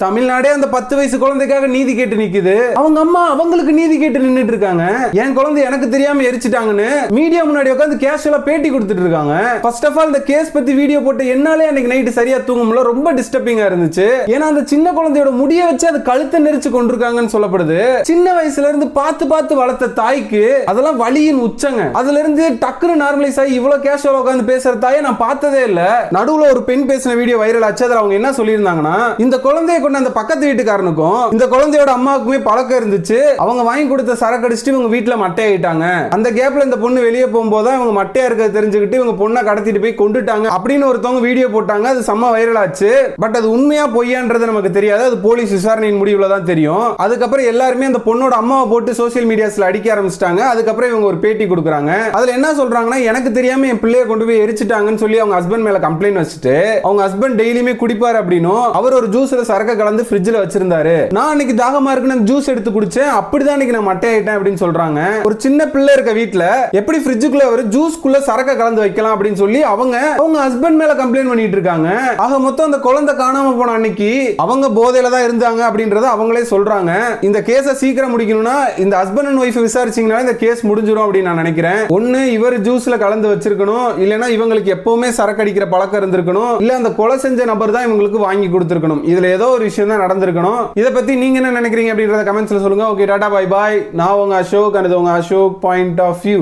தமிழ்நாடே அந்த 10 வயசு குழந்தைக்காக நீதி கேட்டு நிக்குது. அவங்க அம்மா அவங்களுக்கு நீதி கேட்டு நின்னுட்டு இருக்காங்க. என் குழந்தை எனக்கு தெரியாம எரிச்சிட்டாங்கன்னு மீடியா முன்னாடி உட்கார்ந்து கேஷுவலா பேட்டி கொடுத்துட்டு இருக்காங்க. ஃபர்ஸ்ட் ஆஃப் ஆல் இந்த கேஸ் பத்தி வீடியோ போட்டு என்னாலே அன்னைக்கு நைட் சரியா தூங்க முடியல. ரொம்ப டிஸ்டர்பிங்கா இருந்துச்சு. ஏன்னா அந்த சின்ன குழந்தையோட முடிய வச்சு அது கழுத்தை நெரிச்சு கொண்டிருக்காங்கன்னு சொல்லப்படுது. சின்ன வயசுல இருந்து பார்த்து பார்த்து வளர்த்த தாய்க்கு அதெல்லாம் வலியின் உச்சங்க. அதுல இருந்து டக்குனு நார்மலைஸ் ஆகி இவ்வளவு கேஷுவலா உட்கார்ந்து பேசுற தாயை நான் பார்த்ததே இல்ல. நடுவுல ஒரு பெண் பேசின வீடியோ வைரல் ஆச்சு. அதுல அவங்க என்ன சொல்லியிருந்தாங்கன்னா, இந்த குழந்தைய அந்த பக்கத்து வீட்டுக்காரனுக்கும் இந்த குழந்தையோட அம்மாவுக்குமே பழக்கம் இருந்துச்சு. அவங்க வாங்கி கொடுத்த சரக்கு அடிச்சுட்டு இவங்க வீட்டுல மட்டை ஆயிட்டாங்க. அந்த கேப்ல இந்த பொண்ணு வெளியே போகும்போது இவங்க மட்டையா இருக்க தெரிஞ்சுக்கிட்டு இவங்க பொண்ணை கடத்திட்டு போய் கொண்டுட்டாங்க அப்படின்னு ஒருத்தவங்க வீடியோ போட்டாங்க. அது செம்ம வைரல் ஆச்சு. பட் அது உண்மையா பொய்யான்றது நமக்கு தெரியாது. அது போலீஸ் விசாரணையின் முடிவுல தான் தெரியும். அதுக்கப்புறம் எல்லாருமே அந்த பொண்ணோட அம்மாவை போட்டு சோசியல் மீடியாஸ்ல அடிக்க ஆரம்பிச்சிட்டாங்க. அதுக்கப்புறம் இவங்க ஒரு பேட்டி கொடுக்குறாங்க. அதுல என்ன சொல்றாங்கன்னா, எனக்கு தெரியாம என் பிள்ளைய கொண்டு போய் எரிச்சிட்டாங்கன்னு சொல்லி அவங்க ஹஸ்பண்ட் மேல கம்ப்ளைண்ட் வச்சுட்டு அவங்க ஹஸ்பண்ட் டெய்லியுமே குடிப்பார் அப்படின்னும் அவர் ஒரு ஜூஸ்ல சரக்கு கலந்து ஃப்ரிட்ஜ்ல வச்சிருந்தாரு. நான் அன்னைக்கு தாகமா இருக்குன்னு ஜூஸ் எடுத்து குடிச்சேன். அப்படிதான் அன்னைக்கு நான் மட்டை ஆயிட்டேன் அப்படின்னு சொல்றாங்க. ஒரு சின்ன பிள்ளை இருக்க வீட்ல எப்படி ஃப்ரிட்ஜுக்குள்ள ஒரு ஜூஸ்க்குள்ள சரக்கு கலந்து வைக்கலாம் அப்படின்னு சொல்லி அவங்க ஹஸ்பண்ட் மேல கம்ப்ளைண்ட் பண்ணிட்டு இருக்காங்க. ஆக மொத்தம் அந்த குழந்தை காணாம போன அன்னைக்கு அவங்க போதையில தான் இருந்தாங்க அப்படின்றத அவங்களே சொல்றாங்க. இந்த கேஸை சீக்கிரம் முடிக்கணும்னா இந்த ஹஸ்பண்ட் அண்ட் ஒய்ஃப் விசாரிச்சீங்கன்னா இந்த கேஸ் முடிஞ்சிடும் அப்படின்னு நான் நினைக்கிறேன். ஒன்னு இவர் ஜூஸ்ல கலந்து வச்சிருக்கணும், இல்லனா இவங்களுக்கு எப்பவுமே சரக்கு அடிக்கிற பழக்கம் இருந்திருக்கணும், இல்ல அந்த கொலை செஞ்ச நபர் தான் இவங்களுக்கு வாங்கி கொடுத்திருக்கணும். இதுல ஏதோ ஒரு விஷயம் தான் நடந்திருக்கணும். இத பத்தி நீங்க என்ன நினைக்கிறீங்க அப்படின்றத கமெண்ட்ஸ்ல சொல்லுங்க. Okay, Tata, bye bye. நான் உங்க அசோக், and உங்க அசோக் பாயிண்ட் ஆஃப் வியூ.